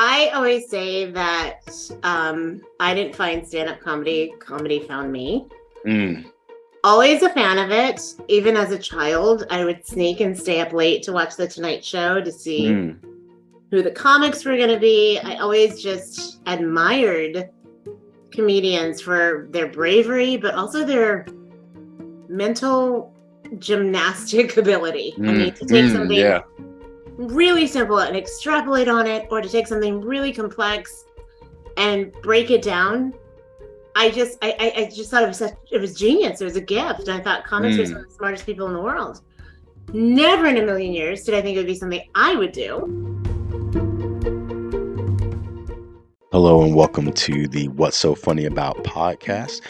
I always say that I didn't find stand-up comedy. Comedy found me. Mm, Always a fan of it. Even as a child, I would sneak and stay up late to watch The Tonight Show to see mm, who the comics were going to be. I always just admired comedians for their bravery, but also their mental gymnastic ability. I mean, to take something yeah. really simple and extrapolate on it, or to take something really complex and break it down. I just thought it was genius. It was a gift. And I thought comics are some Mm. of the smartest people in the world. Never in a million years did I think it would be something I would do. Hello and welcome to the What's So Funny About podcast,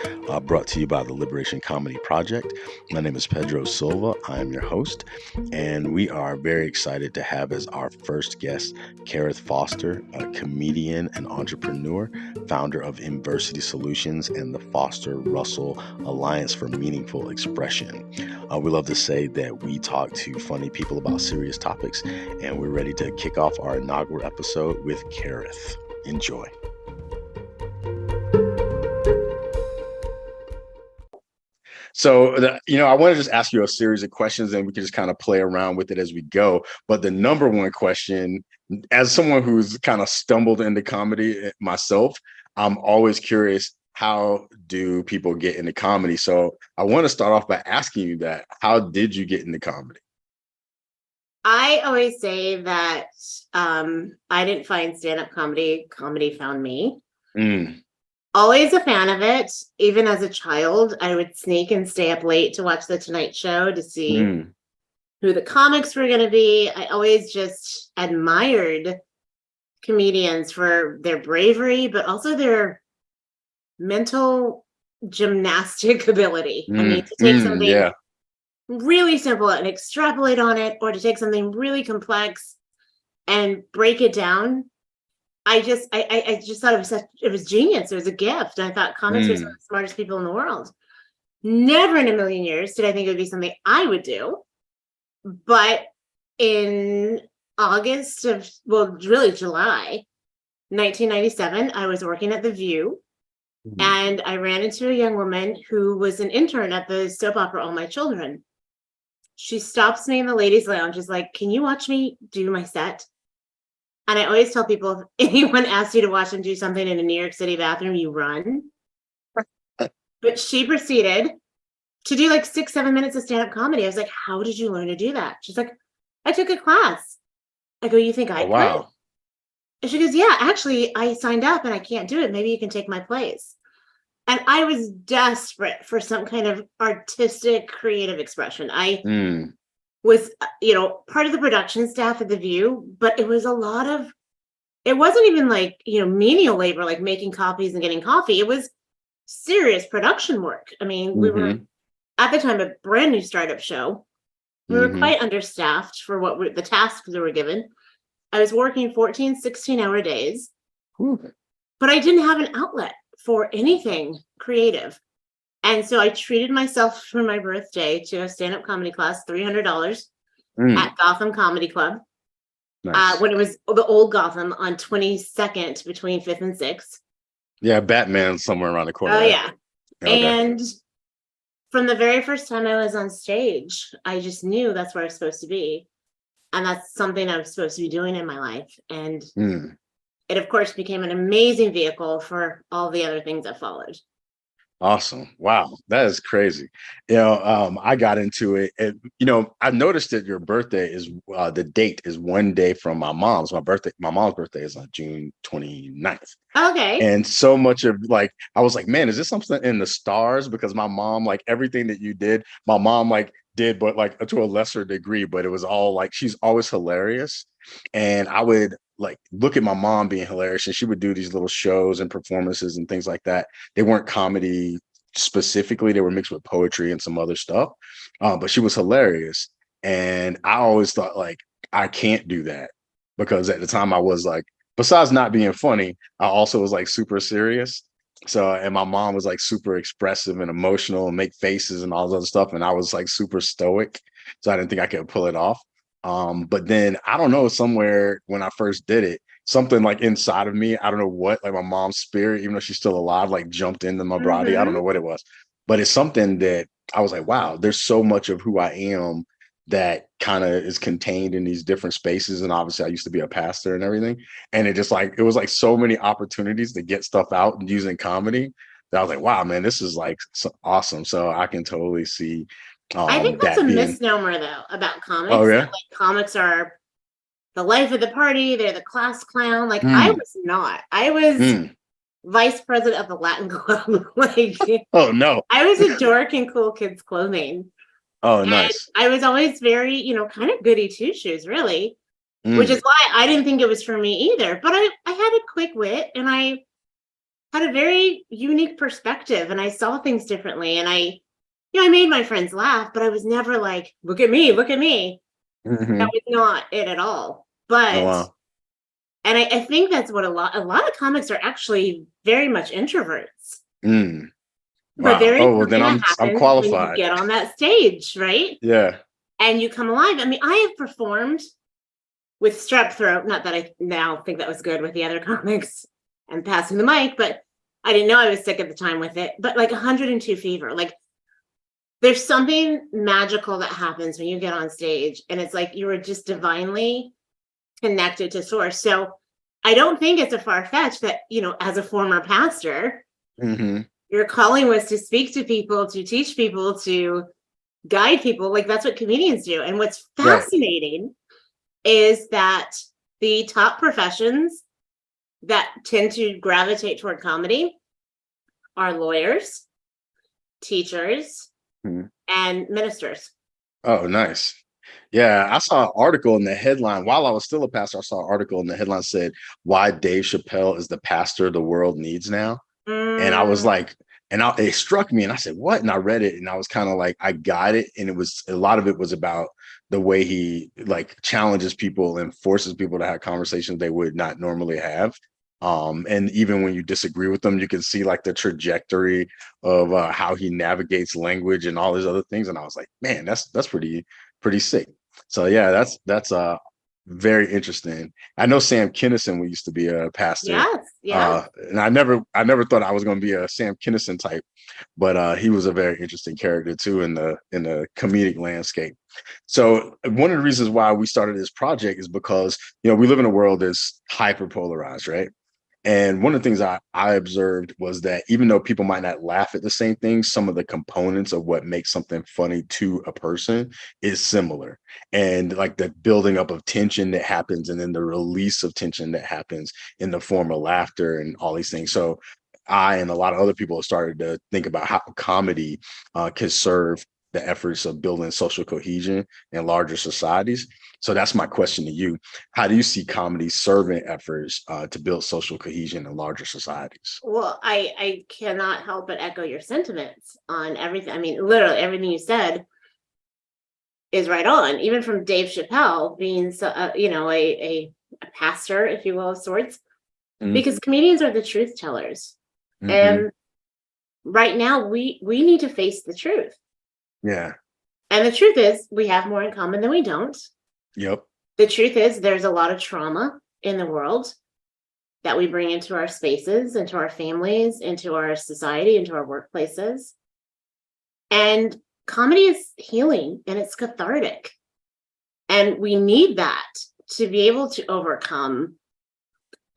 brought to you by the Liberation Comedy Project. My name is Pedro Silva. I am your host, and we are very excited to have as our first guest Karith Foster, a comedian and entrepreneur, founder of Inversity Solutions and the Foster Russell Alliance for Meaningful Expression. We love to say that we talk to funny people about serious topics, and we're ready to kick off our inaugural episode with Karith. Enjoy. So, I want to just ask you a series of questions and we can just kind of play around with it as we go. But the number one question, as someone who's kind of stumbled into comedy myself, I'm always curious, how do people get into comedy? So I want to start off by asking you that. How did you get into comedy? I always say that I didn't find stand-up comedy. Comedy found me. Mm, Always a fan of it. Even as a child, I would sneak and stay up late to watch The Tonight Show to see mm, who the comics were going to be. I always just admired comedians for their bravery, but also their mental gymnastic ability. I mean, to take something yeah. really simple and extrapolate on it, or to take something really complex and break it down. I just thought it was genius. It was a gift. And I thought comics are some of Mm, the smartest people in the world. Never in a million years did I think it would be something I would do. But in August of, well, really July 1997, I was working at The View, mm. and I ran into a young woman who was an intern at the soap opera All My Children. She stops me in the ladies' lounge, is like, "Can you watch me do my set?" And I always tell people, if anyone asks you to watch them do something in a New York City bathroom, you run. But she proceeded to do like 6-7 minutes of stand-up comedy. I was like, "How did you learn to do that?" She's like, "I took a class." I go, "You think I Oh, could?" wow. And she goes, "Yeah, actually, I signed up and I can't do it. Maybe you can take my place." And I was desperate for some kind of artistic, creative expression. I Mm, was, part of the production staff at The View, but it was a lot of, it wasn't even like, menial labor, like making copies and getting coffee. It was serious production work. I mean, we were mm-hmm, at the time a brand new startup show. We were mm-hmm. quite understaffed for the tasks that were given. I was working 14, 16-hour days, but I didn't have an outlet for anything creative. And so I treated myself for my birthday to a stand-up comedy class, $300 Mm, at Gotham Comedy Club, nice. when it was the old Gotham on 22nd between 5th and 6th. Yeah, Batman somewhere around the corner, Oh, right? yeah. Okay. And from the very first time I was on stage, I just knew that's where I was supposed to be. And that's something I was supposed to be doing in my life. And Mm. it, of course, became an amazing vehicle for all the other things that followed. Awesome. Wow. That is crazy. I got into it. I noticed that your birthday is the date is one day from my mom's. My mom's birthday is on June 29th. Okay. And so much of I was like, man, is this something in the stars? Because my mom, like everything that you did, my mom did, but like to a lesser degree, but it was all like, she's always hilarious. And I would look at my mom being hilarious, and she would do these little shows and performances and things like that. They weren't comedy specifically, they were mixed with poetry and some other stuff. But she was hilarious. And I always thought I can't do that, because at the time I was like, besides not being funny, I also was like super serious. So, and my mom was like super expressive and emotional and make faces and all this other stuff. And I was like super stoic. So I didn't think I could pull it off. But then I don't know, somewhere when I first did it, something like inside of me, I don't know what, like my mom's spirit, even though she's still alive, like jumped into my body. I don't Mm-hmm. know what it was, but it's something that I was like, wow, there's so much of who I am that kind of is contained in these different spaces. And obviously I used to be a pastor and everything. And it just like, it was like so many opportunities to get stuff out and using comedy that I was like, wow, man, this is like so awesome. So I can totally see I think that's a that being, misnomer though about oh comics. That yeah. like comics are the life of the party, they're the class clown. Like I Mm, was not. I was mm. vice president of the Latin Club. Like Oh no. I was a dork in cool kids clothing. Oh, And nice. I was always very, kind of goody two shoes, really, which is Mm, why I didn't think it was for me either. But I had a quick wit and I had a very unique perspective and I saw things differently. And I made my friends laugh, but I was never like, look at me, look at me. That hmm. was not it at all. Oh But wow. and I think that's what a lot of comics are actually very much introverts. Mm, But wow. there is Oh well, then something that I'm happens when you qualified. get on that stage, right? Yeah. And you come alive. I mean, I have performed with strep throat. Not that I now think that was good with the other comics and passing the mic, but I didn't know I was sick at the time with it. But like 102 fever, like there's something magical that happens when you get on stage, and it's like you were just divinely connected to source. So I don't think it's a far fetch that, as a former pastor, Hmm. your calling was to speak to people, to teach people, to guide people. Like that's what comedians do. And what's Right. fascinating is that the top professions that tend to gravitate toward comedy are lawyers, teachers, Mhm. and ministers. Oh, nice. Yeah, I saw an article in the headline while I was still a pastor. I saw an article in the headline said why Dave Chappelle is the pastor the world needs now. And I was Mm, like, it struck me, and I said, "What?" And I read it, and I was kind of like, I got it, and it was a lot of it was about the way he like challenges people and forces people to have conversations they would not normally have. And even when you disagree with them, you can see like the trajectory of how he navigates language and all these other things. And I was like, man, that's pretty sick. So yeah, that's very interesting. I know Sam Kinison, we used to be a pastor, yes, yes. and I never thought I was going to be a Sam Kinison type, but he was a very interesting character too in the comedic landscape. So one of the reasons why we started this project is because we live in a world that's hyper polarized, right? And one of the things I observed was that even though people might not laugh at the same things, some of the components of what makes something funny to a person is similar. And like the building up of tension that happens and then the release of tension that happens in the form of laughter and all these things. So I and a lot of other people have started to think about how comedy can serve the efforts of building social cohesion in larger societies. So that's my question to you. How do you see comedy serving efforts to build social cohesion in larger societies? Well, I cannot help but echo your sentiments on everything. I mean, literally everything you said is right on. Even from Dave Chappelle being, a pastor, if you will, of sorts, because comedians are the truth tellers, Mm-hmm. and right now we need to face the truth. Yeah. And the truth is, we have more in common than we don't. Yep. The truth is, there's a lot of trauma in the world that we bring into our spaces, into our families, into our society, into our workplaces. And comedy is healing and it's cathartic. And we need that to be able to overcome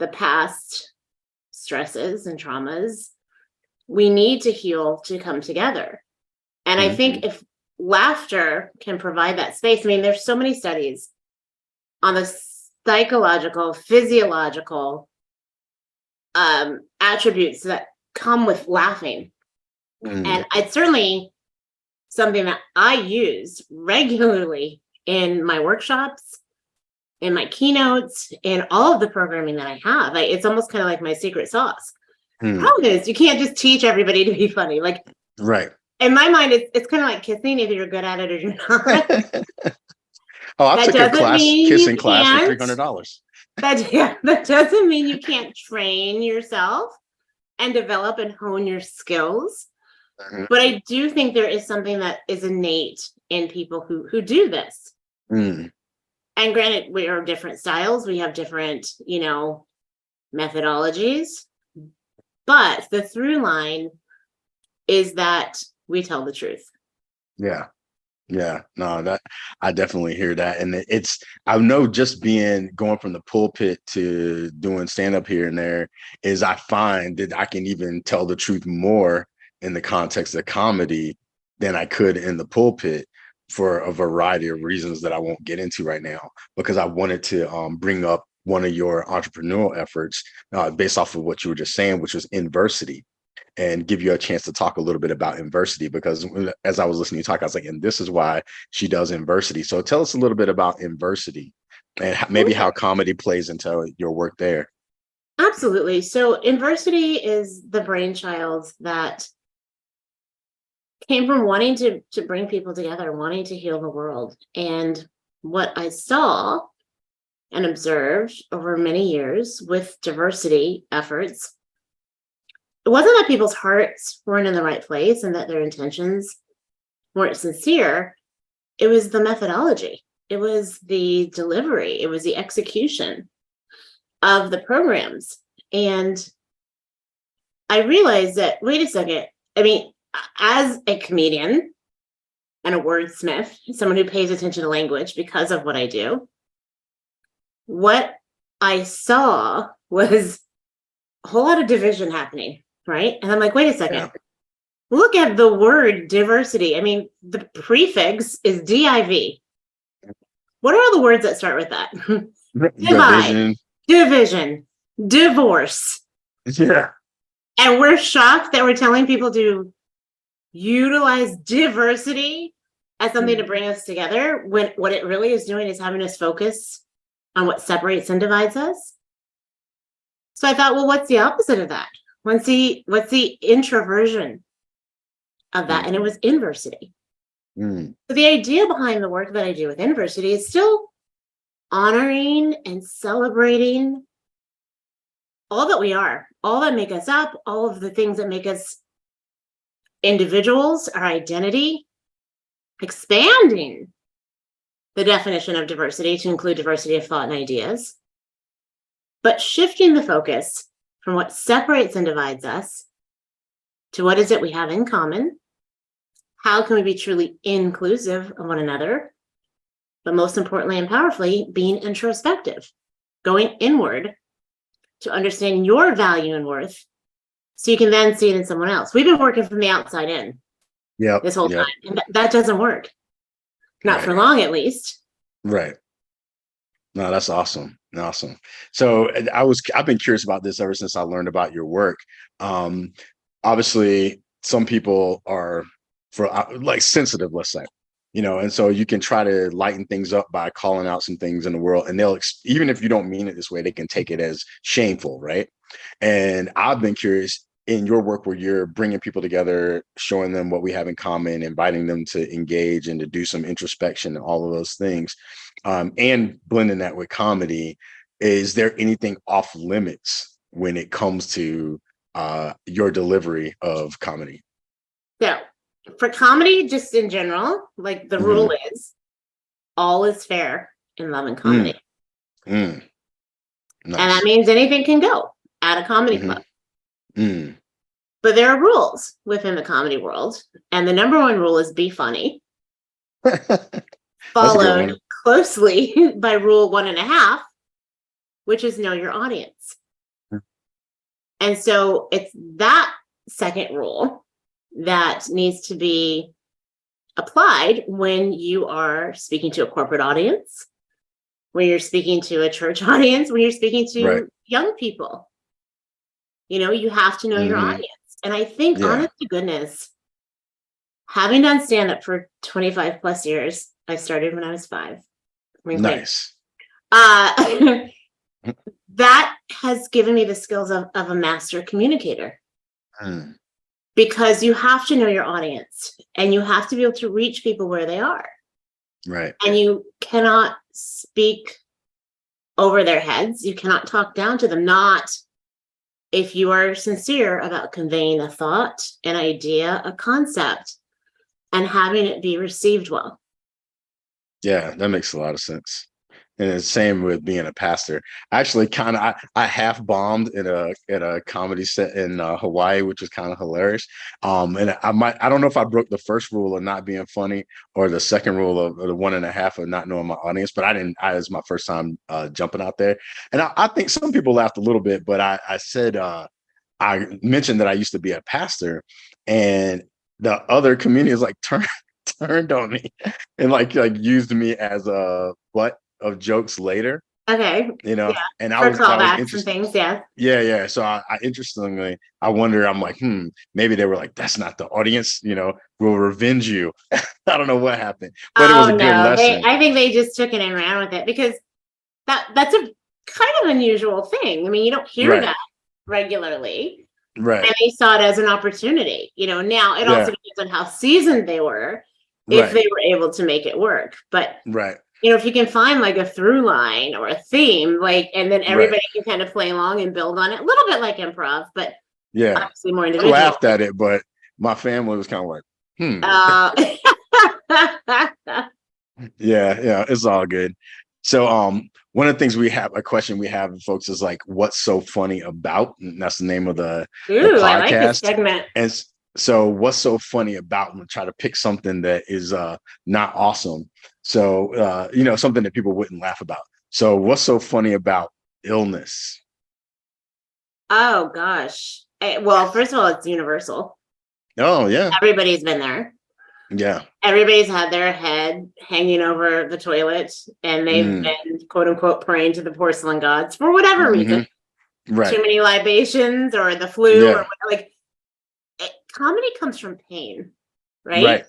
the past stresses and traumas. We need to heal to come together. And I Mm-hmm. think if laughter can provide that space, I mean, there's so many studies on the psychological, physiological attributes that come with laughing. Mm-hmm. And it's certainly something that I use regularly in my workshops, in my keynotes, in all of the programming that I have. It's almost kind of like my secret sauce. Problem is, you can't just teach everybody to be funny. Like Right. in my mind, it's kind of like kissing, either you're good at it or you're not. Oh, I That took a doesn't class, mean you kissing class for can't. $300. That doesn't mean you can't train yourself and develop and hone your skills. Mhm. But I do think there is something that is innate in people who do this. Mm. And granted, we are different styles. We have different, methodologies. But the through line is that we tell the truth. Yeah. Yeah, no, that I definitely hear that. And I know just going from the pulpit to doing stand up here and there is I find that I can even tell the truth more in the context of comedy than I could in the pulpit for a variety of reasons that I won't get into right now, because I wanted to bring up one of your entrepreneurial efforts based off of what you were just saying, which was Inversity, and give you a chance to talk a little bit about Inversity, because as I was listening to you talk, I was like, and this is why she does Inversity. So tell us a little bit about Inversity and maybe how comedy plays into your work there. Absolutely. So Inversity is the brainchild that came from wanting to bring people together, wanting to heal the world. And what I saw and observed over many years with diversity efforts, it wasn't that people's hearts weren't in the right place and that their intentions weren't sincere. It was the methodology. It was the delivery. It was the execution of the programs. And I realized that, wait a second. I mean, as a comedian and a wordsmith, someone who pays attention to language because of what I do, what I saw was a whole lot of division happening, right? And I'm like, wait a second. Yeah. Look at the word diversity. I mean, the prefix is div. What are all the words that start with that? Divide, division, divorce. Yeah. And we're shocked that we're telling people to utilize diversity as something to bring us together, when what it really is doing is having us focus on what separates and divides us. So I thought, well, what's the opposite of that? What's the introversion of that? And it was inversity. So the idea behind the work that I do with Inversity is still honoring and celebrating all that we are, all that make us up, all of the things that make us individuals, our identity, expanding the definition of diversity to include diversity of thought and ideas, but shifting the focus from what separates and divides us to what is it we have in common. How can we be truly inclusive of one another? But most importantly and powerfully, being introspective, going inward to understand your value and worth so you can then see it in someone else. We've been working from the outside in this whole time, and that doesn't work. Not for long, at least. Right. No, that's awesome. Awesome. So I've been curious about this ever since I learned about your work. Obviously, some people are like sensitive, let's say, and so you can try to lighten things up by calling out some things in the world, and they'll, even if you don't mean it this way, they can take it as shameful, right? And I've been curious in your work where you're bringing people together, showing them what we have in common, inviting them to engage and to do some introspection and all of those things, and blending that with comedy. Is there anything off limits when it comes to your delivery of comedy? So for comedy, just in general, like the rule is all is fair in love and comedy. Nice. And that means anything can go at a comedy club. But there are rules within the comedy world. And the number one rule is be funny. Followed closely by rule 1.5, which is know your audience. And so it's that second rule that needs to be applied when you are speaking to a corporate audience, when you're speaking to a church audience, when you're speaking to young people. You have to know your audience. And I think, honest to goodness, having done stand-up for 25 plus years, I started when I was 5. Nice. That has given me the skills of a master communicator. Because you have to know your audience and you have to be able to reach people where they are. Right. And you cannot speak over their heads. You cannot talk down to them. Not if you are sincere about conveying a thought, an idea, a concept, and having it be received well. Yeah, that makes a lot of sense. And the same with being a pastor. Actually, I half bombed in a comedy set in Hawaii, which was kind of hilarious. And I don't know if I broke the first rule of not being funny or the second rule of or the 1.5 of not knowing my audience, but I didn't. It was my first time jumping out there, and I think some people laughed a little bit, but I said I mentioned that I used to be a pastor, and the other comedians like turned on me and like used me as a butt of jokes later, Okay. Yeah. and For I was callbacks and interested. things. Yeah. Yeah. So I interestingly, I wonder, I'm like, maybe they were like, that's not the audience, we'll revenge you. I don't know what happened, but it was Oh a good no. lesson. I think they just took it and ran with it because that's a kind of unusual thing. I mean, you don't hear Right, that regularly. right, And they saw it as an opportunity. Now it also yeah, depends on how seasoned they were, if right, they were able to make it work. But right, if you can find like a through line or a theme, like, and then right. everybody can kind of play along and build on it, a little bit like improv, but Yeah. obviously more I individual. laughed at it, but my family was kind of like, hmm. Uh, Yeah, it's all good. So one of the things we have, a question we have folks is like, what's so funny about? And that's the name of the Ooh, I like this podcast. segment. And so what's so funny about? I'm gonna try to pick something that is not awesome. So something that people wouldn't laugh about. So what's so funny about illness? Oh gosh. Well, first of all, it's universal. Oh yeah. Everybody's been there. Yeah. Everybody's had their head hanging over the toilet and they've Mm, been quote unquote praying to the porcelain gods for whatever reason. right. Too many libations or the flu or Yeah. whatever. Like comedy comes from pain, right? Right.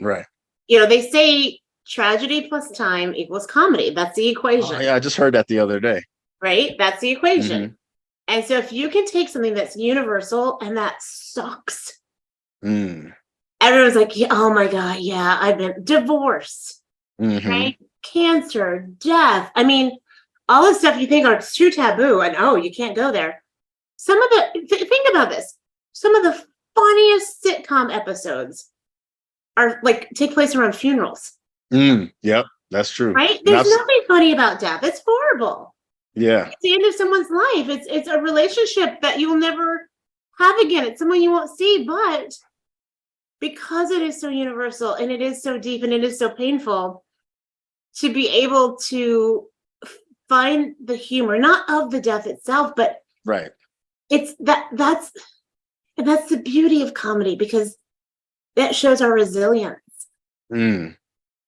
Right. They say tragedy plus time equals comedy. That's the Oh equation, yeah, I just heard that the other day. right? That's the equation. Hmm. And so if you can take something that's universal and that sucks, Mm. everyone's like, yeah, oh my God, yeah, I've been divorced, Hmm. right? Cancer, death. I mean, all the stuff you think are too taboo and oh, you can't go there. Some of think about this. Some of the funniest sitcom episodes are like take place around funerals, Yep, that's true. right? And There's nothing funny about death. It's horrible. yeah, It's the end of someone's life. It's a relationship that you'll never have again. It's someone you won't see, but because it is so universal and it is so deep and it is so painful, to be able to find the humor, not of the death itself, but right. it's that's the beauty of comedy because that shows our resilience. Mm.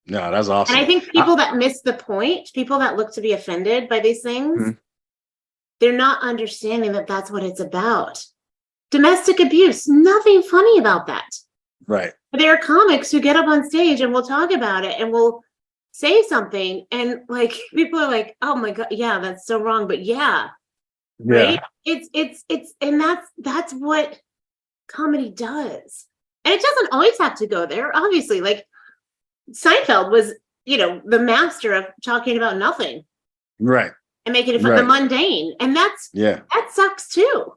No, that's And I awesome. think people that miss the point, people that look to be offended by these things, they're not understanding that that's what it's about. Domestic abuse, nothing funny about that. Right. But there are comics who get up on stage and will talk about it and will say something and like people are like, oh my God, yeah, that's so wrong. But yeah, right. Yeah. It's and that's what comedy does. And it doesn't always have to go there. Obviously, like Seinfeld was, the master of talking about nothing Right. and making it fun, the Right. mundane. And that sucks too.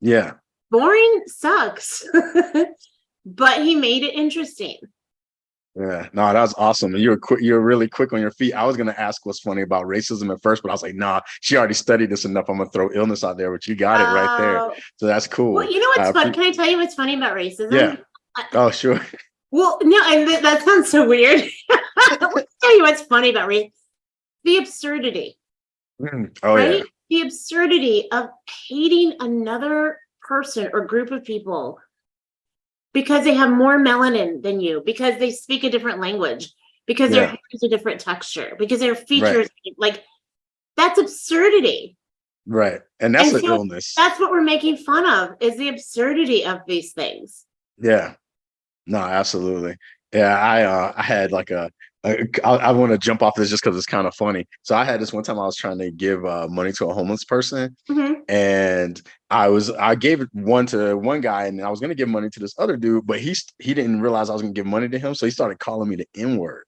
Yeah. Boring sucks. But he made it interesting. Yeah. No, that was awesome. And you were quick, you were really quick on your feet. I was gonna ask what's funny about racism at first, but I was like, nah, she already studied this enough. I'm gonna throw illness out there, but you got it right there. So that's Well, cool. you know what's fun? Can I tell you what's funny about Yeah. racism? Oh, sure. Well, no, and that sounds so weird. Let me tell you what's funny about race. The absurdity, Oh right? yeah. The absurdity of hating another person or group of people because they have more melanin than you, because they speak a different language, because their Yeah. hair is a different texture, because their Right. features, like that's absurdity. Right. And that's And an so illness. that's what we're making fun of is the absurdity of these things. Yeah. No, absolutely. Yeah, I had like I want to jump off this just because it's kind of funny. So I had this one time I was trying to give money to a homeless person, Mm-hmm. and I gave one to one guy, and I was gonna give money to this other dude, but he didn't realize I was gonna give money to him, so he started calling me the N word,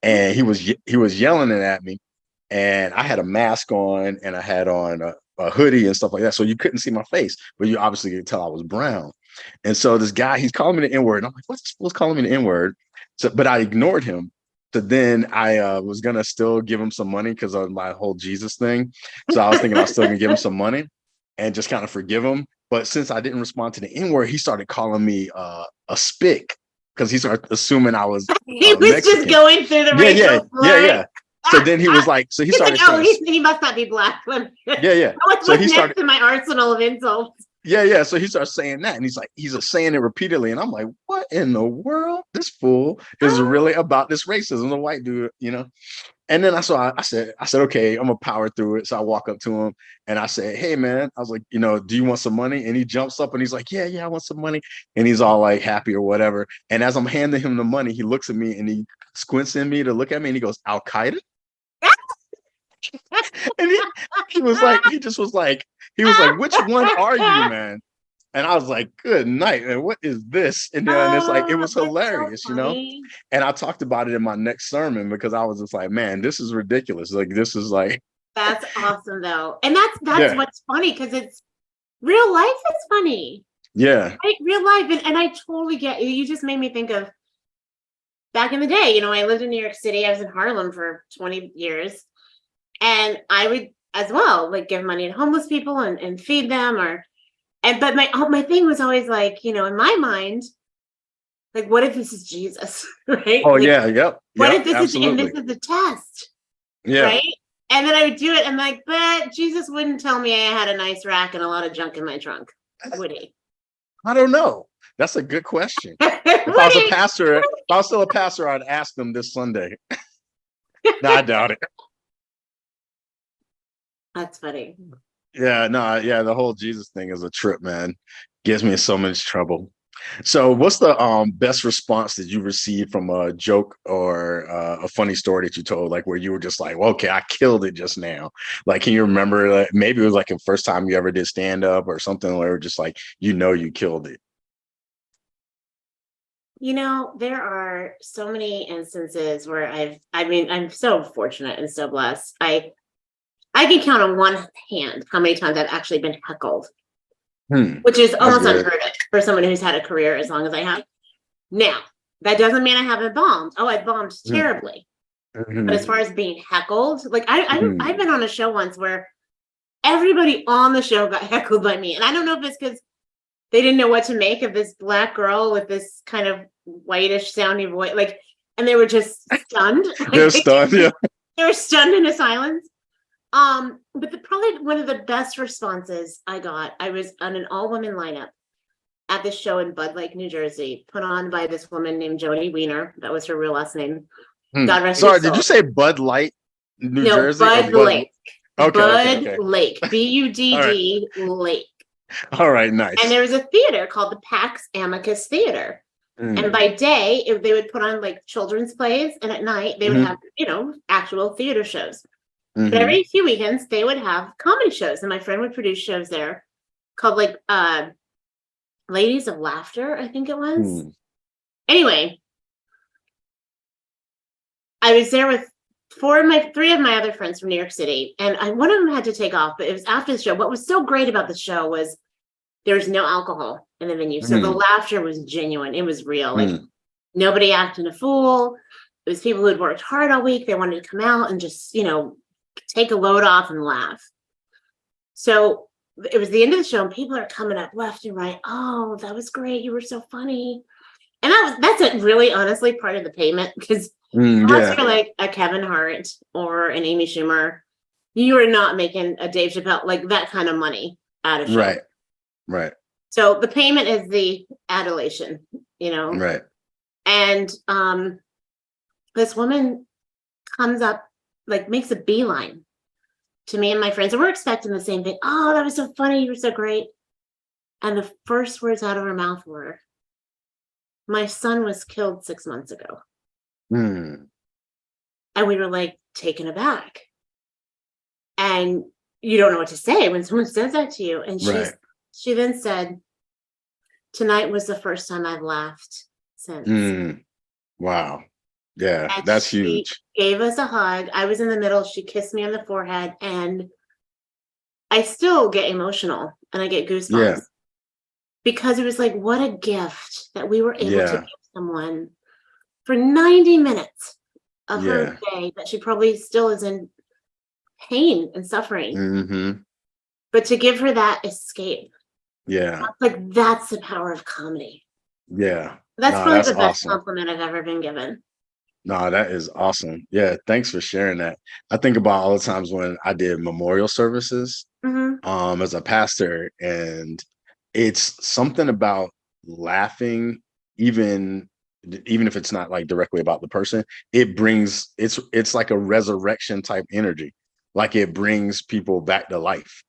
and he was yelling it at me, and I had a mask on and I had on a hoodie and stuff like that, so you couldn't see my face, but you obviously could tell I was brown. And so this guy, he's calling me the N word. And I'm like, what's calling me the N word? So, but I ignored him. So then I was gonna still give him some money because of my whole Jesus thing. So I was thinking I was still gonna give him some money and just kind of forgive him. But since I didn't respond to the N-word, he started calling me a spick because he started assuming I was He was just Mexican. going through the Yeah, yeah, racial yeah, slurs. yeah. So then he was like, so he He's like, started oh, saying, he must not be black. yeah, yeah. What's So he started, next in my arsenal of insults? yeah, yeah. So he starts saying that, and he's like, he's just saying it repeatedly, and I'm like, what in the world? This fool is really about this racism, the white dude, you know. And then I said, okay, I'm gonna power through it. So I walk up to him and I said, hey man, I was like, you know, do you want some money? And he jumps up and he's like, yeah, I want some money. And he's all like happy or whatever. And as I'm handing him the money, he looks at me and he squints in me to look at me and he goes, Al Qaeda. And he was like, he was like, which one are you, man? And I was like, good night, man. What is this? And then it's like, it was That's hilarious, so you know? funny. And I talked about it in my next sermon because I was just like, man, this is ridiculous. Like, this is like, That's awesome though. And that's yeah, what's funny because it's real life is funny. yeah. Right? Real life. And I totally get you. You just made me think of back in the day. You know, I lived in New York City. I was in Harlem for 20 years. And I would as well like give money to homeless people and feed them but my thing was always like, you know, in my mind, like, what if this is Jesus? Right? Oh, Like, yeah, yep, what if this absolutely. is a test? Yeah. Right? And then I would do it and like, but Jesus wouldn't tell me I had a nice rack and a lot of junk in my trunk, would he? I don't know. That's a good question. Would If I was a he? pastor, if I was still a pastor, I'd ask them this Sunday. No, I doubt it. That's funny. Yeah, no, yeah, the whole Jesus thing is a trip, man. Gives me so much trouble. So what's the best response that you received from a joke or a funny story that you told, like where you were just like, well, okay, I killed it just now. Like, can you remember, like, maybe it was like the first time you ever did stand up or something where just like, you know, you killed it. You know, there are so many instances where I'm so fortunate and so blessed. I can count on one hand how many times I've actually been heckled, which is That's almost good. unheard of for someone who's had a career as long as I have. Now, that doesn't mean I haven't bombed. Oh, I bombed terribly. But Mm-hmm. as far as being heckled, like Mm-hmm. I've been on a show once where everybody on the show got heckled by me. And I don't know if it's because they didn't know what to make of this black girl with this kind of whitish sounding voice. Like, and they were just stunned. They're Like stunned, yeah. they were stunned into silence. But probably one of the best responses I got, I was on an all-woman lineup at this show in Bud Lake, New Jersey, put on by this woman named Joni Weiner. That was her real last name. God rest her Sorry, did soul. you say Bud Light, New No, Jersey, or Bud Bud? Lake. Okay, okay, Bud okay. Lake. All right. Budd Lake. All right, And nice. there was a theater called the Pax Amicus Theater. And Mm. by day, if they would put on like children's plays, and at night they would Hmm. have, you know, actual theater shows. But Hmm. every few weekends they would have comedy shows, and my friend would produce shows there called like Ladies of Laughter, I think it was. Mm. Anyway, I was there with three of my other friends from New York City, and one of them had to take off, but it was after the show. What was so great about the show was there was no alcohol in the venue, so the Mm. laughter was genuine. It was real. Like Mm. nobody acting a fool. It was people who had worked hard all week. They wanted to come out and just, you know, take a load off and laugh. So it was the end of the show, and people are coming up left and right. Oh, that was great. You were so funny. And that's a really honestly part of the payment, because unless Yeah. you're like a Kevin Hart or an Amy Schumer, you are not making a Dave Chappelle, like that kind of money at a show. Right. Right. So the payment is the adulation, you know. Right. And this woman comes up, like makes a beeline to me and my friends, and we're expecting the same thing. Oh, that was so funny. You were so great. And the first words out of her mouth were, my son was killed 6 months ago. Mm. And we were like taken aback. And you don't know what to say when someone says that to you. And Right. she then said, tonight was the first time I've laughed since. Mm. Wow. Yeah, And that's she huge. gave us a hug. I was in the middle. She kissed me on the forehead, and I still get emotional and I get goosebumps, Yeah. because it was like, what a gift that we were able to Yeah. give someone for 90 minutes of her Yeah. day that she probably still is in pain and suffering, Hmm. but to give her that escape, Yeah. like that's the power of comedy. Yeah. That's No, probably that's the best awesome. compliment I've ever been given. No, that is awesome. Yeah, thanks for sharing that. I think about all the times when I did memorial services Hmm. as a pastor, and it's something about laughing, even even if it's not like directly about the person, it brings it's like a resurrection type energy. Like it brings people back to life.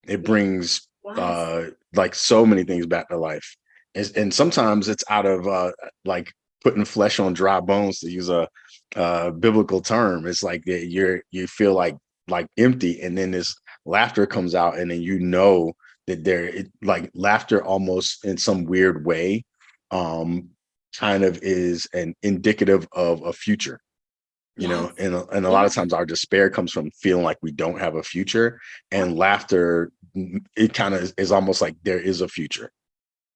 It brings Yes. like so many things back to life. And sometimes it's out of like putting flesh on dry bones, to use a biblical term. It's like you feel like empty, and then this laughter comes out, and then that like laughter almost in some weird way um kind of is an indicative of a future, Yes. and a lot of Yes. times our despair comes from feeling like we don't have a future, Yep. and laughter, it kind of is almost like there is a future,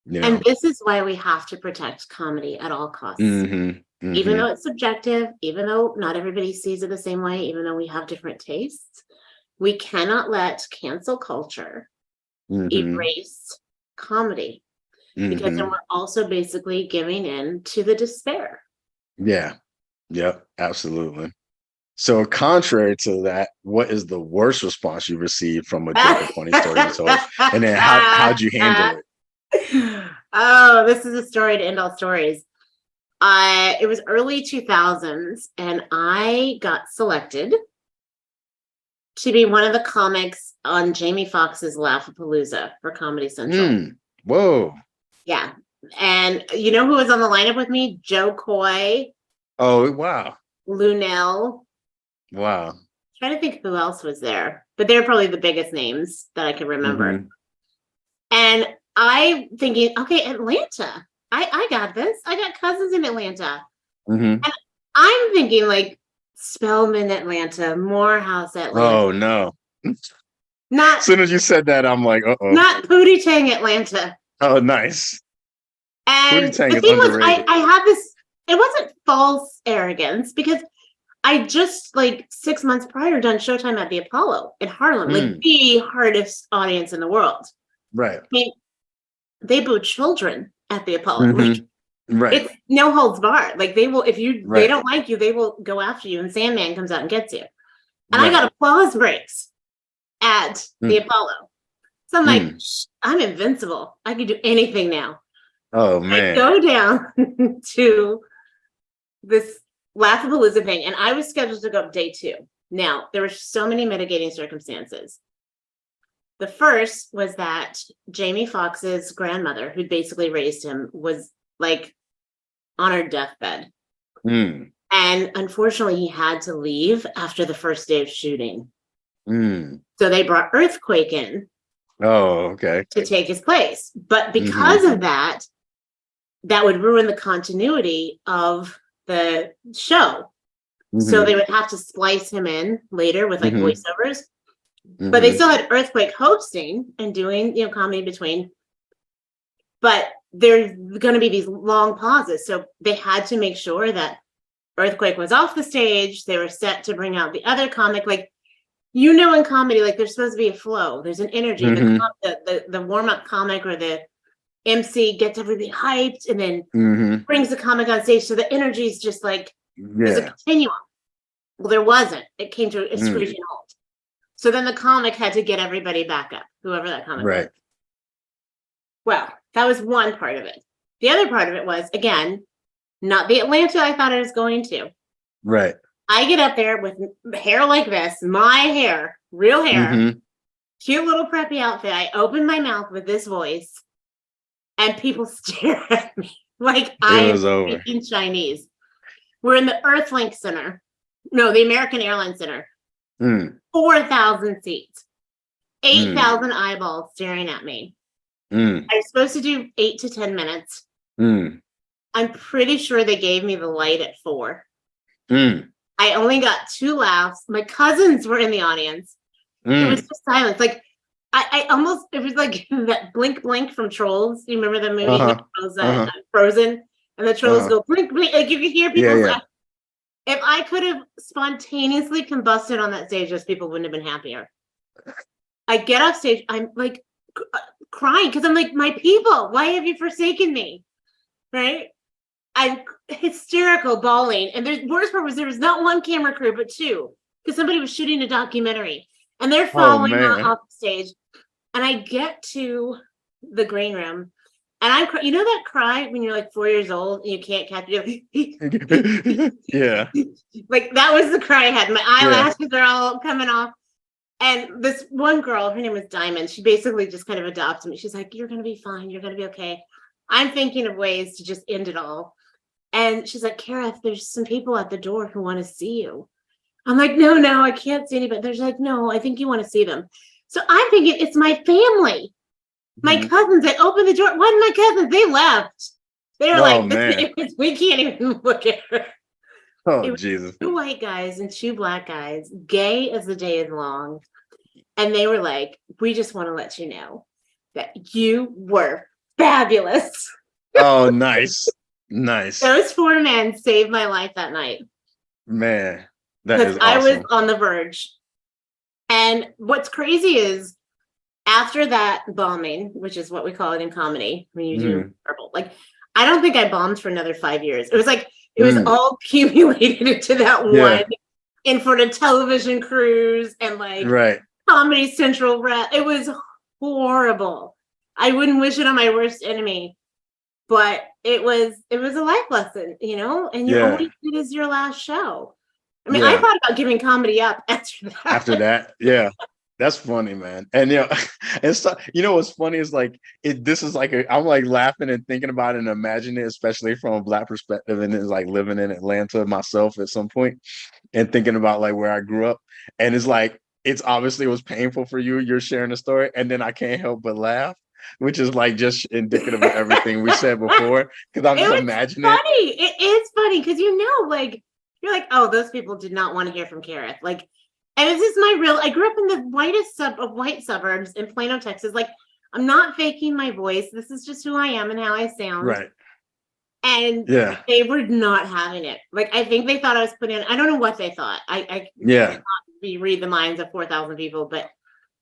you And know. this is why we have to protect comedy at all costs. Hmm. Even Hmm. though it's subjective, even though not everybody sees it the same way, even though we have different tastes, we cannot let cancel culture Hmm. erase comedy, because then Hmm. we're also basically giving in to the despair. Yeah. Yep, absolutely. So contrary to that, what is the worst response you received from a joke or funny story you told? And then how'd you handle it? Oh, this is a story to end all stories. It was early 2000s, and I got selected to be one of the comics on Jamie Foxx's Laugh-A-Palooza for Comedy Central. Whoa. Yeah. And you know who was on the lineup with me? Joe Coy, Oh, wow. Lunel. Wow. Trying to think who else was there, but they're probably the biggest names that I can remember. Hmm. And I'm thinking, okay, Atlanta. I got this. I got cousins in Atlanta. Hmm. And I'm thinking like Spelman, Atlanta, Morehouse, Atlanta. Oh no. As Not soon as you said that, I'm like, uh-oh. not Pootie Tang, Atlanta. Oh, nice. Pootie And Tang the is thing was, underrated. I had this, it wasn't false arrogance, because I just like 6 months prior done Showtime at the Apollo in Harlem, like Mm, the hardest audience in the world. right. I mean, they boo children at the Apollo. Like Hmm. Right. it's no holds barred. Like they will, if they Right. don't like you, they will go after you, and Sandman comes out and gets you. And I Right. got applause breaks at the Mm, Apollo. So I'm like, mm. I'm invincible. I can do anything now. Oh I man. go down to this Laugh-A-Palooza thing, and I was scheduled to go up day 2. Now, there were so many mitigating circumstances. The first was that Jamie Foxx's grandmother, who basically raised him, was like on her deathbed. Mm, And unfortunately, he had to leave after the first day of shooting. mm. So they brought Earthquake in Oh, okay. to take his place. But Hmm. because of that, that would ruin the continuity of the show. So Hmm. they would have to splice him in later with like Hmm. voiceovers. But they Hmm. still had Earthquake hosting and doing, comedy in between. But there's going to be these long pauses. So they had to make sure that Earthquake was off the stage. They were set to bring out the other comic. Like, in comedy, like there's supposed to be a flow. There's an energy. Hmm. The warm-up comic or the MC gets everybody hyped and then Hmm. brings the comic on stage. So the energy is just like, there's a Yeah. continuum. Well, there wasn't. It came to a Mm, screeching halt. So then the comic had to get everybody back up, whoever that comic was. right. Well, that was one part of it. The other part of it was, again, not the Atlanta I thought I was going to. Right. I get up there with hair like this, my hair, real hair, Hmm. cute little preppy outfit. I open my mouth with this voice, and people stare at me like It I am was over. speaking Chinese. We're in the Earthlink Center. No, the American Airlines Center. Mm, 4,000 seats, mm, 8,000 eyeballs staring at me. mm, I was supposed to do 8 to 10 minutes. mm, I'm pretty sure they gave me the light at 4. mm, I only got 2 laughs. My cousins were in the audience. It was mm. just silence. Like I almost, it was like that blink blink from Trolls. You remember the movie when Uh-huh. it was Uh-huh. Frozen, and the trolls Uh-huh. go blink blink. Like you could hear Yeah, people's yeah. laugh. If I could have spontaneously combusted on that stage, those people wouldn't have been happier. I get off stage, I'm like crying because I'm like, my people, why have you forsaken me? Right? I'm hysterical, bawling. And the worst part was there was not one camera crew, but two, because somebody was shooting a documentary and they're Oh following man. off the stage. And I get to the green room and you know that cry when you're like 4 years old and you can't catch it. Yeah. Like that was the cry I had. My Yeah. eyelashes are all coming off. And this one girl, her name was Diamond, she basically just kind of adopted me. She's like, you're going to be fine. You're going to be okay. I'm thinking of ways to just end it all. And she's like, Karith, there's some people at the door who want to see you. I'm like, no, I can't see anybody. There's like, no, I think you want to see them. So I'm thinking it's my family. My Mhm. cousins, they opened the door. One of my cousins, they left. They were Oh like, man. we can't even look at her. Oh It was Jesus. 2 white guys and 2 black guys, gay as the day is long. And they were like, we just want to let you know that you were fabulous. Oh, nice. Nice. Those 4 men saved my life that night Man, that because is I was awesome. on the verge. And what's crazy is after that bombing, which is what we call it in comedy, when you do Mhm. verbal, like, I don't think I bombed for another 5 years. It was like, it was Mm. all accumulated into that one Yeah, in front of television crews and like right. Comedy Central rep. It was horrible. I wouldn't wish it on my worst enemy, but it was a life lesson, and you Yeah, always it is your last show. I mean, I yeah. thought about giving comedy up after After that. that, yeah. That's funny, man. And it's what's funny is like this is like I'm like laughing and thinking about it and imagining it, especially from a black perspective, and it's like living in Atlanta myself at some point and thinking about like where I grew up. And it's like it's obviously it was painful for you. You're sharing the story, and then I can't help but laugh, which is like just indicative of everything we said before. Because I'm It just was imagining. funny. It is funny because like you're like, oh, those people did not want to hear from Karith. Like, and this is my real. I grew up in the whitest of white suburbs in Plano, Texas. Like, I'm not faking my voice. This is just who I am and how I sound. Right. And Yeah. they were not having it. Like, I think they thought I was putting in. I don't know what they thought. I Yeah. cannot read the minds of 4,000 people, but it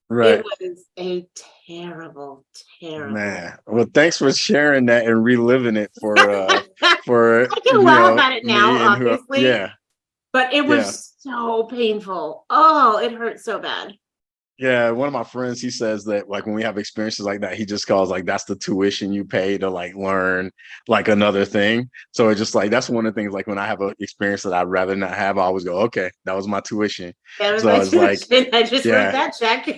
Right. was a terrible, terrible. Man, well, thanks for sharing that and reliving it for I can laugh at it now, me and who. obviously, Yeah, but it yeah, was so painful. Oh, it hurt so bad. yeah. One of my friends, he says that like when we have experiences like that, he just calls like that's the tuition you pay to like learn like another thing. So it's just like that's one of the things like when I have an experience that I'd rather not have, I always go, okay, that was my tuition. That was So my it's like, tuition. I just wrote yeah, that check.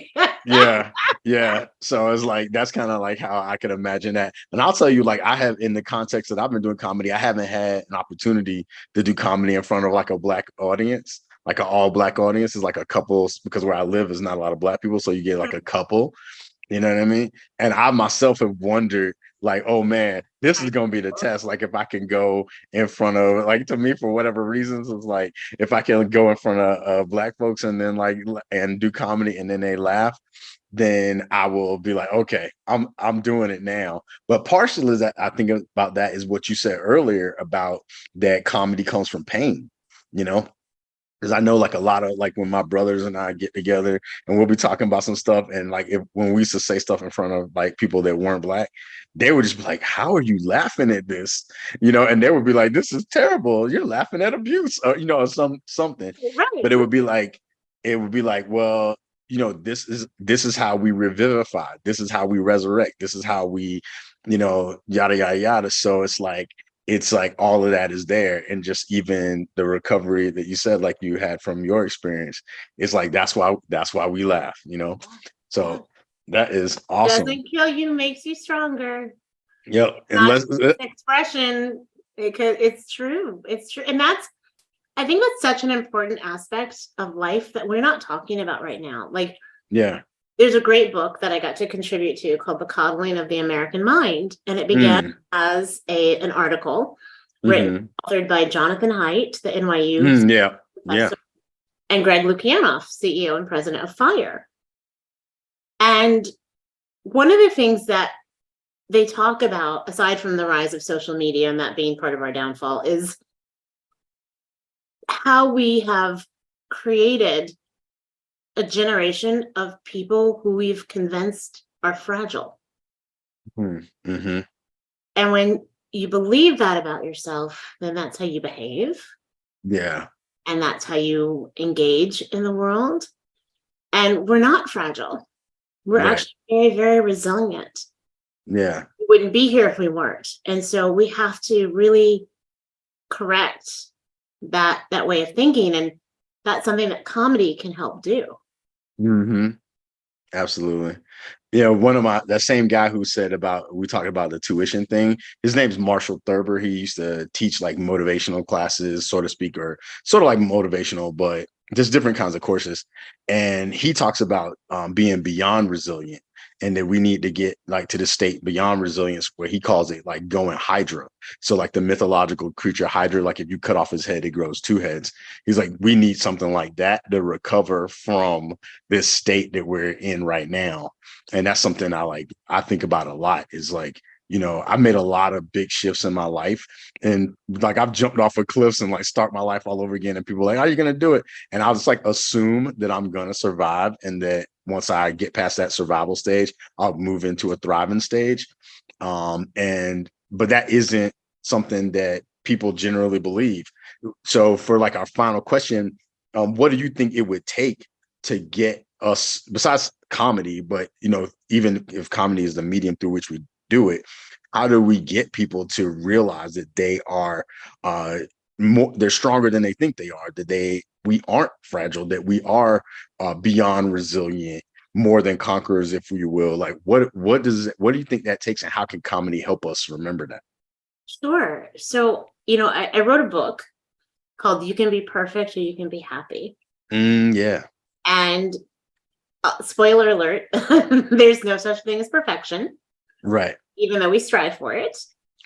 yeah, yeah. So it's like that's kind of like how I could imagine that. And I'll tell you, like I have in the context that I've been doing comedy, I haven't had an opportunity to do comedy in front of like a black audience, like an all black audience is like a couple because where I live is not a lot of black people. So you get like a couple, you know what I mean? And I myself have wondered, like, oh man, this is gonna be the test. Like if I can go in front of like to me for whatever reasons, it's like if I can go in front of black folks and then like and do comedy and then they laugh, then I will be like, okay, I'm doing it now. But partially is that I think about that is what you said earlier about that comedy comes from pain, you know, because I know like a lot of like when my brothers and I get together and we'll be talking about some stuff and like when we used to say stuff in front of like people that weren't black, they would just be like, how are you laughing at this, and they would be like, this is terrible, you're laughing at abuse, or or something. Right. But it would be like, well, this is how we revivify, this is how we resurrect, this is how we, yada yada yada. So it's like all of that is there, and just even the recovery that you said like you had from your experience, it's like that's why we laugh. Yeah. So that is It awesome. doesn't kill you, makes you stronger. Yep. Not Unless just an expression, because it's true. It's true. And I think that's such an important aspect of life that we're not talking about right now. Like, yeah. there's a great book that I got to contribute to called The Coddling of the American Mind. And it began Mm, as an article written, mm-hmm. authored by Jonathan Haidt, the NYU Yeah. Yeah. professor, and Greg Lukianoff, CEO and president of FIRE. And one of the things that they talk about, aside from the rise of social media and that being part of our downfall, is how we have created a generation of people who we've convinced are fragile. Mm-hmm. And when you believe that about yourself, then that's how you behave. Yeah. And that's how you engage in the world. And we're not fragile. We're Right. actually very, very resilient. Yeah. We wouldn't be here if we weren't. And so we have to really correct that way of thinking. And that's something that comedy can help do. Mm-hmm. Absolutely. One of that same guy who said we talked about the tuition thing. His name's Marshall Thurber. He used to teach like motivational classes, so to speak, or sort of like motivational, but just different kinds of courses. And he talks about being beyond resilient, and that we need to get like to the state beyond resilience, where he calls it like going Hydra. So like the mythological creature Hydra, like if you cut off his head, it grows two heads. He's like, we need something like that to recover from this state that we're in right now. And that's something I think about a lot, is like, I made a lot of big shifts in my life, and like I've jumped off of cliffs and like start my life all over again, and people are like, how are you going to do it? And I'll just like assume that I'm going to survive, and that once I get past that survival stage, I'll move into a thriving stage. But that isn't something that people generally believe. So for like our final question, what do you think it would take to get us, besides comedy, but even if comedy is the medium through which we do it, how do we get people to realize that they are they're stronger than they think they are, that we aren't fragile, that we are beyond resilient, more than conquerors, if you will? Like what do you think that takes, and how can comedy help us remember that? Sure. So, I wrote a book called You Can Be Perfect or You Can Be Happy. Yeah. And spoiler alert, there's no such thing as perfection, Right. even though we strive for it.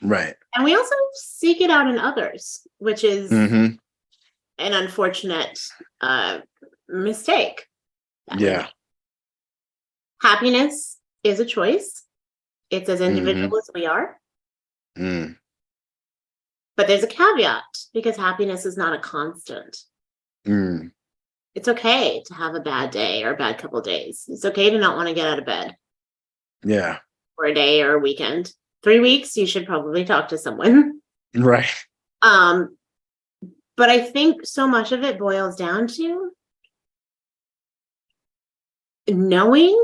Right. And we also seek it out in others, which is Mm-hmm. an unfortunate mistake that we Yeah. make. Happiness is a choice. It's as Mm-hmm. individual as we are. Mm. But there's a caveat, because happiness is not a constant. Mm. It's okay to have a bad day or a bad couple of days. It's okay to not want to get out of bed Yeah. for a day or a weekend. 3 weeks, you should probably talk to someone. Right. Um, but I think so much of it boils down to knowing,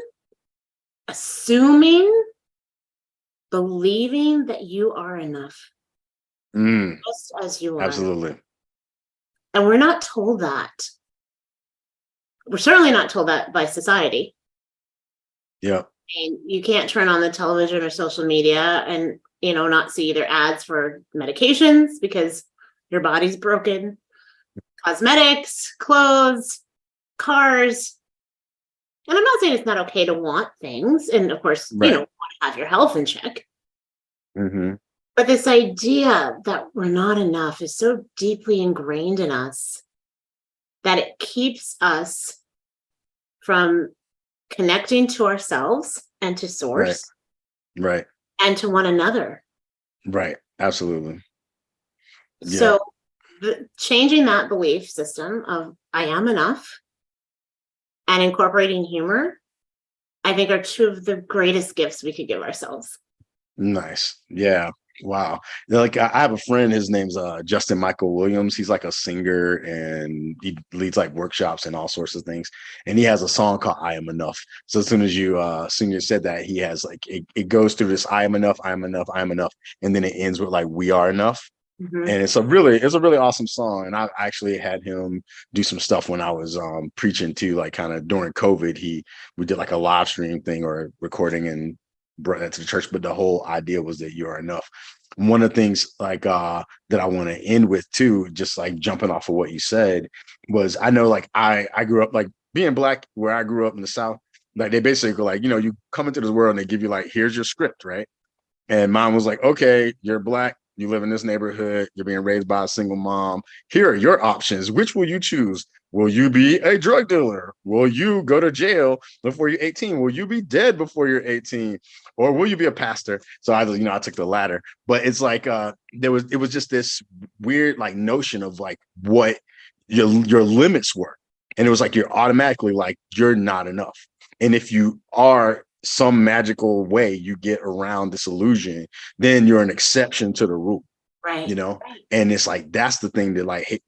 assuming, believing that you are enough, Mm. just as you are. Absolutely. And we're not told that. We're certainly not told that by society. Yeah. And you can't turn on the television or social media and, not see either ads for medications because your body's broken, cosmetics, clothes, cars. And I'm not saying it's not okay to want things. And of course, Right. want to have your health in check. Mm-hmm. But this idea that we're not enough is so deeply ingrained in us that it keeps us from connecting to ourselves and to Right. source Right. and to one another. Right. Absolutely. Yeah. So changing that belief system of I am enough and incorporating humor, I think, are two of the greatest gifts we could give ourselves. Nice. Yeah. Wow. Like I have a friend, his name's Justin Michael Williams. He's like a singer, and he leads like workshops and all sorts of things. And he has a song called I Am Enough. So as soon as you said that, he has like it goes through this I am enough, I am enough, I am enough, and then it ends with like we are enough. Mm-hmm. And it's a really awesome song. And I actually had him do some stuff when I was preaching too, like kind of during COVID. We did like a live stream thing or recording and brought that to the church. But the whole idea was that you are enough. One of the things like that I want to end with too, just like jumping off of what you said, was I know like I grew up like being Black where I grew up in the South. Like they basically go like, you come into this world and they give you like, here's your script, right? And mom was like, okay, you're Black, you live in this neighborhood, you're being raised by a single mom. Here are your options. Which will you choose? Will you be a drug dealer? Will you go to jail before you're 18? Will you be dead before you're 18? Or will you be a pastor? So I took the latter. But it's like it was just this weird like notion of like what your limits were. And it was like you're automatically like you're not enough. And if you are some magical way you get around this illusion, then you're an exception to the rule, Right. And it's like that's the thing that like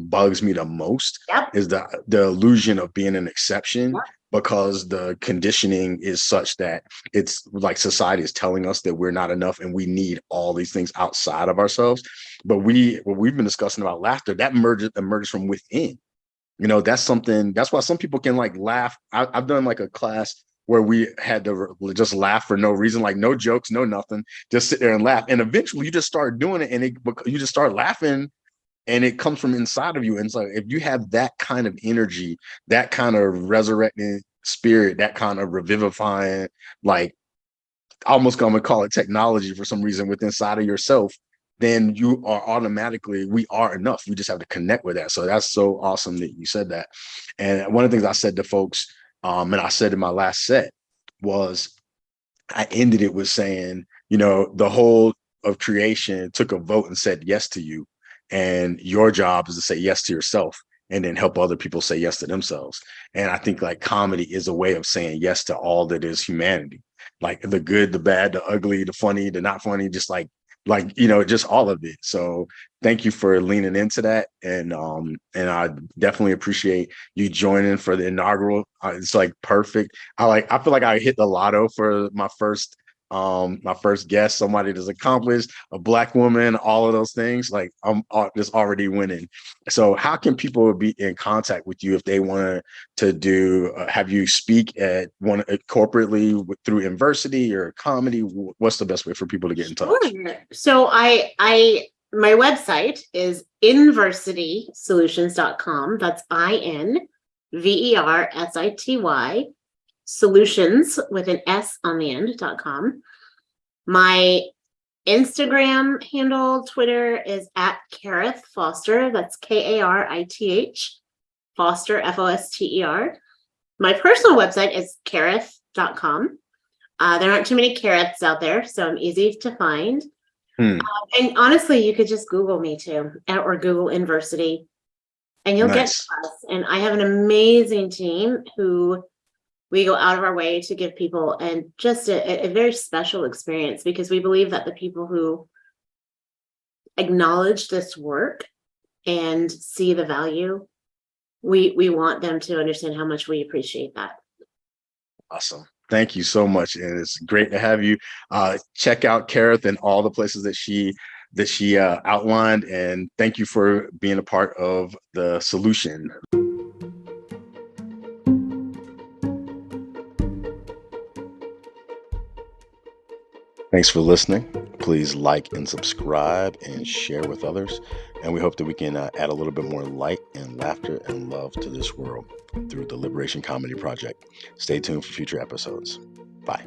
bugs me the most. Yep. Is the illusion of being an exception. Yep. Because the conditioning is such that it's like society is telling us that we're not enough and we need all these things outside of ourselves. But what we've been discussing about laughter, that emerges from within. That's something, that's why some people can like laugh. I've done like a class where we had to just laugh for no reason, like no jokes, no nothing, just sit there and laugh. And eventually you just start doing it and you just start laughing and it comes from inside of you. And so if you have that kind of energy, that kind of resurrecting spirit, that kind of revivifying, like almost gonna call it technology for some reason within inside of yourself, then you are automatically, we are enough. We just have to connect with that. So that's so awesome that you said that. And one of the things I said to folks, and I said in my last set was I ended it with saying, the whole of creation took a vote and said yes to you. And your job is to say yes to yourself and then help other people say yes to themselves. And I think like comedy is a way of saying yes to all that is humanity, like the good, the bad, the ugly, the funny, the not funny, just like just all of it. So thank you for leaning into that. And I definitely appreciate you joining for the inaugural. It's like perfect. I feel like I hit the lotto for my first guest, somebody that's accomplished, a Black woman, all of those things. Like I'm just already winning. So how can people be in contact with you if they want to do have you speak at one corporately through Inversity or comedy? What's the best way for people to get in touch? Sure. So my website is inversitysolutions.com. That's INVERSITY solutions with an S on the end.com. My Instagram handle, Twitter is at Karith Foster. That's KARITH Foster, FOSTER. My personal website is karith.com. There aren't too many carrots out there, so I'm easy to find. And honestly, you could just Google me too, or Google Inversity, and you'll get to us. And I have an amazing team who we go out of our way to give people and just a very special experience, because we believe that the people who acknowledge this work and see the value, we want them to understand how much we appreciate that. Awesome. Thank you so much. And it's great to have you. Check out Karith and all the places that she outlined. And thank you for being a part of the solution. Thanks for listening. Please like and subscribe and share with others. And we hope that we can add a little bit more light and laughter and love to this world through the Liberation Comedy Project. Stay tuned for future episodes. Bye.